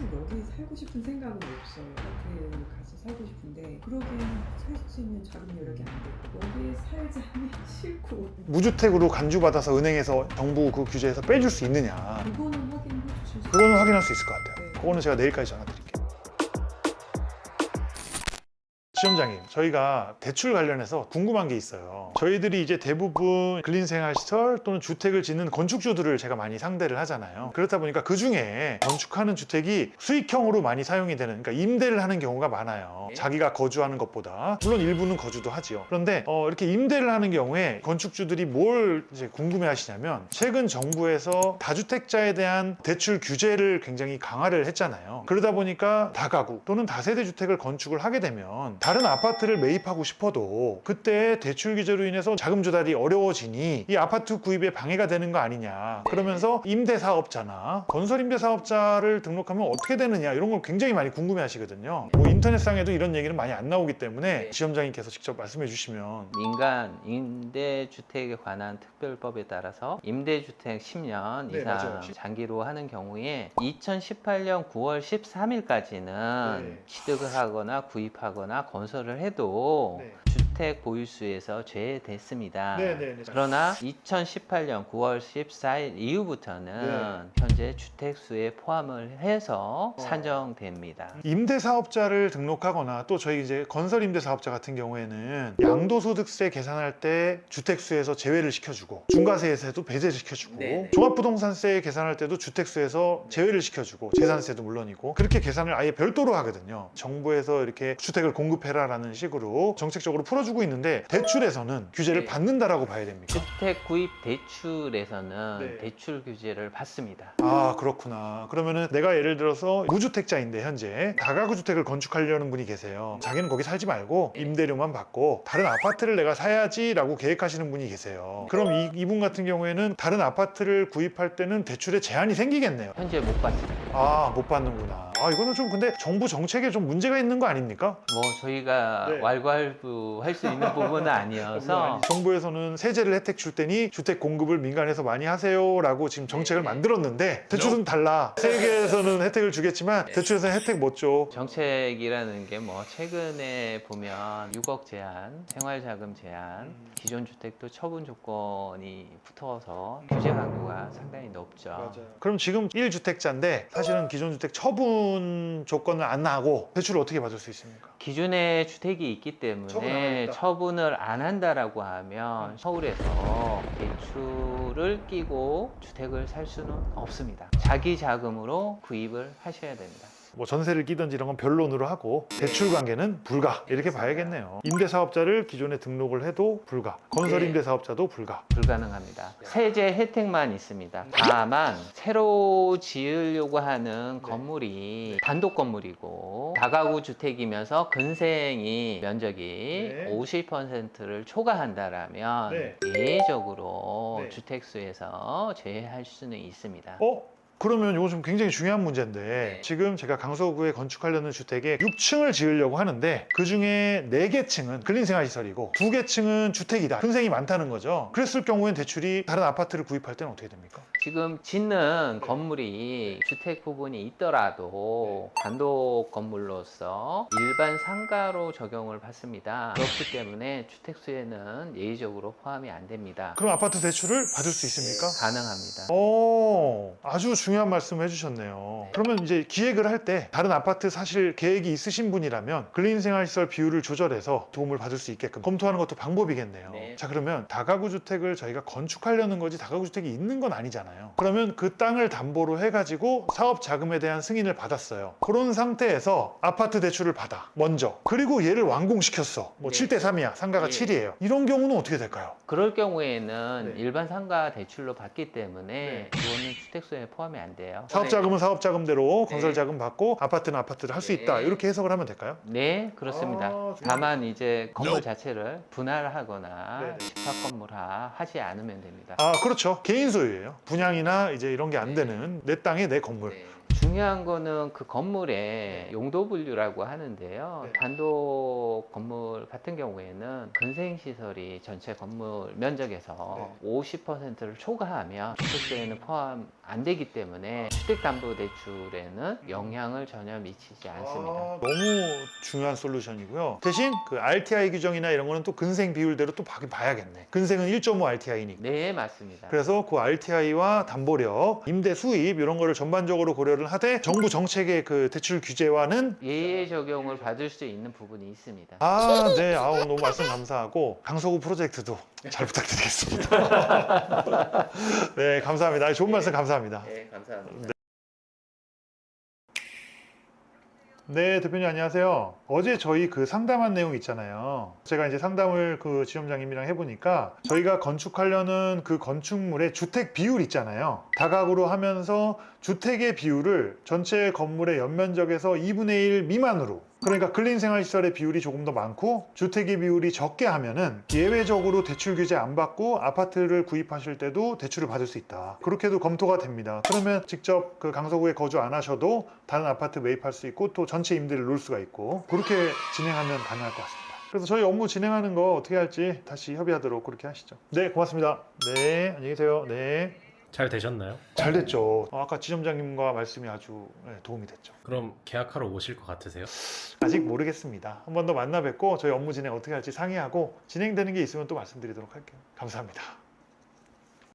사실 여기 살고 싶은 생각은 없어요. 아파트에 가서 살고 싶은데 그러기에는 살 수 있는 자금 여력이 안 되고 여기에 살자니 싫고 무주택으로 간주받아서 은행에서 정부 그 규제에서 빼줄 수 있느냐, 그거는 확인해 주실 수 그거는 확인할 수 있을 것 같아요. 네. 그거는 제가 내일까지 전화 드릴게요. 시험장님, 저희가 대출 관련해서 궁금한 게 있어요. 저희들이 이제 대부분 근린생활시설 또는 주택을 짓는 건축주들을 제가 많이 상대를 하잖아요. 그렇다 보니까 그 중에 건축하는 주택이 수익형으로 많이 사용이 되는, 그러니까 임대를 하는 경우가 많아요. 자기가 거주하는 것보다. 물론 일부는 거주도 하지요. 그런데 이렇게 임대를 하는 경우에 건축주들이 뭘 이제 궁금해 하시냐면, 최근 정부에서 다주택자에 대한 대출 규제를 굉장히 강화를 했잖아요. 그러다 보니까 다가구 또는 다세대 주택을 건축을 하게 되면 다른 아파트를 매입하고 싶어도 그때 대출 규제로 인해서 자금 조달이 어려워지니 이 아파트 구입에 방해가 되는 거 아니냐, 그러면서 임대사업자나 건설임대사업자를 등록하면 어떻게 되느냐, 이런 걸 굉장히 많이 궁금해 하시거든요. 뭐 인터넷상에도 이런 얘기는 많이 안 나오기 때문에 지점장님께서 직접 말씀해 주시면. 민간 임대주택에 관한 특별법에 따라서 임대주택 10년 네, 이상 맞아요. 장기로 하는 경우에 2018년 9월 13일까지는 네. 취득을 하거나 구입하거나 건설을 해도 네. 주택 보유수에서 제외됐습니다. 네. 그러나 2018년 9월 14일 이후부터는 현재 주택수에 포함을 해서 산정됩니다. 임대사업자를 등록하거나 또 저희 이제 건설임대사업자 같은 경우에는 양도소득세 계산할 때 주택수에서 제외를 시켜주고, 중과세에서도 배제를 시켜주고, 네네. 종합부동산세 계산할 때도 주택수에서 제외를 시켜주고, 재산세도 물론이고, 그렇게 계산을 아예 별도로 하거든요. 정부에서 이렇게 주택을 공급해라 라는 식으로 정책적으로 풀어주고 있는데, 대출에서는 규제를 네. 받는다라고 봐야 됩니까? 주택 구입 대출에서는 네. 대출 규제를 받습니다. 아, 그렇구나. 그러면은 내가 예를 들어서 무주택자인데 현재 다가구 주택을 건축하려는 분이 계세요. 자기는 거기 살지 말고 임대료만 받고 다른 아파트를 내가 사야지라고 계획하시는 분이 계세요. 그럼 이분 같은 경우에는 다른 아파트를 구입할 때는 대출에 제한이 생기겠네요. 현재 못 받습니다. 아, 못 받는구나. 아, 이거는 좀 근데 정부 정책에 좀 문제가 있는 거 아닙니까? 뭐 저희가 네. 왈가왈부할 수 있는 부분은 아니어서 정부에서는 세제를 혜택 줄 테니 주택 공급을 민간에서 많이 하세요라고 지금 정책을 네. 만들었는데, 대출은 달라. 세계에서는 혜택을 주겠지만 대출에서는 혜택 못 줘. 정책이라는 게 뭐 최근에 보면 6억 제한, 생활자금 제한, 기존 주택도 처분 조건이 붙어서 규제 강도가 상당히 높죠. 그럼 지금 1주택자인데 사실은 기존 주택 처분 조건을 안 하고 대출을 어떻게 받을 수 있습니까? 기존에 주택이 있기 처분 안 때문에 하겠다. 처분을 안 한다라고 하면 서울에서 대출을 끼고 주택을 살 수는 없습니다. 자기 자금으로 구입을 하셔야 됩니다. 뭐 전세를 끼든지 이런 건 변론으로 하고 대출 관계는 불가, 이렇게 봐야겠네요. 임대사업자를 기존에 등록을 해도 불가, 건설임대사업자도 불가. 불가능합니다. 세제 혜택만 있습니다. 다만 새로 지으려고 하는 건물이 단독 건물이고 다가구 주택이면서 근생이 면적이 네. 50%를 초과한다라면 네. 예외적으로 네. 주택수에서 제외할 수는 있습니다. 그러면 이거 좀 굉장히 중요한 문제인데, 네. 지금 제가 강서구에 건축하려는 주택에 6층을 지으려고 하는데 그 중에 4개 층은 근린생활시설이고 2개 층은 주택이다. 근생이 많다는 거죠. 그랬을 경우엔 대출이 다른 아파트를 구입할 때는 어떻게 됩니까? 지금 짓는 건물이 주택 부분이 있더라도 단독 건물로서 일반 상가로 적용을 받습니다. 그렇기 때문에 주택수에는 예외적으로 포함이 안 됩니다. 그럼 아파트 대출을 받을 수 있습니까? 가능합니다. 아주 중요한 말씀을 해주셨네요. 그러면 이제 기획을 할 때 다른 아파트 사실 계획이 있으신 분이라면 근린생활시설 비율을 조절해서 도움을 받을 수 있게끔 검토하는 것도 방법이겠네요. 네. 자, 그러면 다가구 주택을 저희가 건축하려는 거지 다가구 주택이 있는 건 아니잖아요. 그러면 그 땅을 담보로 해가지고 사업 자금에 대한 승인을 받았어요. 그런 상태에서 아파트 대출을 받아 먼저, 그리고 얘를 완공시켰어. 뭐 네. 7대3이야, 상가가 네. 7이에요. 이런 경우는 어떻게 될까요? 그럴 경우에는 네. 일반 상가 대출로 받기 때문에 네. 그거는 주택수에 포함이 안 돼요. 사업 자금은 사업 자금대로 네. 건설 자금 받고 아파트는 아파트를 할 수 있다, 네. 이렇게 해석을 하면 될까요? 네, 그렇습니다. 아, 다만 이제 건물 자체를 분할하거나 네네. 집합 건물화 하지 않으면 됩니다. 아, 그렇죠. 개인 소유예요. 분양이나 이제 이런 게 안 네. 되는 내 땅에 내 건물. 네. 중요한 거는 그 건물의 용도 분류라고 하는데요. 네. 단독 건물 같은 경우에는 근생시설이 전체 건물 면적에서 50%를 초과하면 주택수에는 포함 안 되기 때문에 주택담보대출에는 영향을 전혀 미치지 않습니다. 너무 중요한 솔루션이고요. 대신 그 RTI 규정이나 이런 거는 또 근생 비율대로 또 봐야겠네. 근생은 1.5 RTI니까. 네, 맞습니다. 그래서 그 RTI와 담보력, 임대 수입 이런 거를 전반적으로 고려를 하되 정부 정책의 그 대출 규제와는 예외 적용을 받을 수 있는 부분이 있습니다. 네. 오늘 너무 말씀 감사하고 강서구 프로젝트도 잘 부탁드리겠습니다. 네, 감사합니다. 좋은 말씀 감사합니다. 네, 감사합니다. 네, 대표님 안녕하세요. 어제 저희 그 상담한 내용 있잖아요. 제가 이제 상담을 그 지점장님이랑 해보니까 저희가 건축하려는 그 건축물의 주택 비율 있잖아요. 다가구로 하면서 주택의 비율을 전체 건물의 연면적에서 2분의 1 미만으로, 그러니까 근린생활시설의 비율이 조금 더 많고 주택의 비율이 적게 하면은 예외적으로 대출 규제 안 받고 아파트를 구입하실 때도 대출을 받을 수 있다. 그렇게도 검토가 됩니다. 그러면 직접 그 강서구에 거주 안 하셔도 다른 아파트 매입할 수 있고 또 전체 임대를 놓을 수가 있고 그렇게 진행하면 가능할 것 같습니다. 그래서 저희 업무 진행하는 거 어떻게 할지 다시 협의하도록 그렇게 하시죠. 네, 고맙습니다. 네, 안녕히 계세요. 네. 잘 되셨나요? 잘 됐죠. 아까 지점장님과 말씀이 아주 도움이 됐죠. 그럼 계약하러 오실 것 같으세요? 아직 모르겠습니다. 한 번 더 만나 뵙고 저희 업무 진행 어떻게 할지 상의하고 진행되는 게 있으면 또 말씀드리도록 할게요. 감사합니다.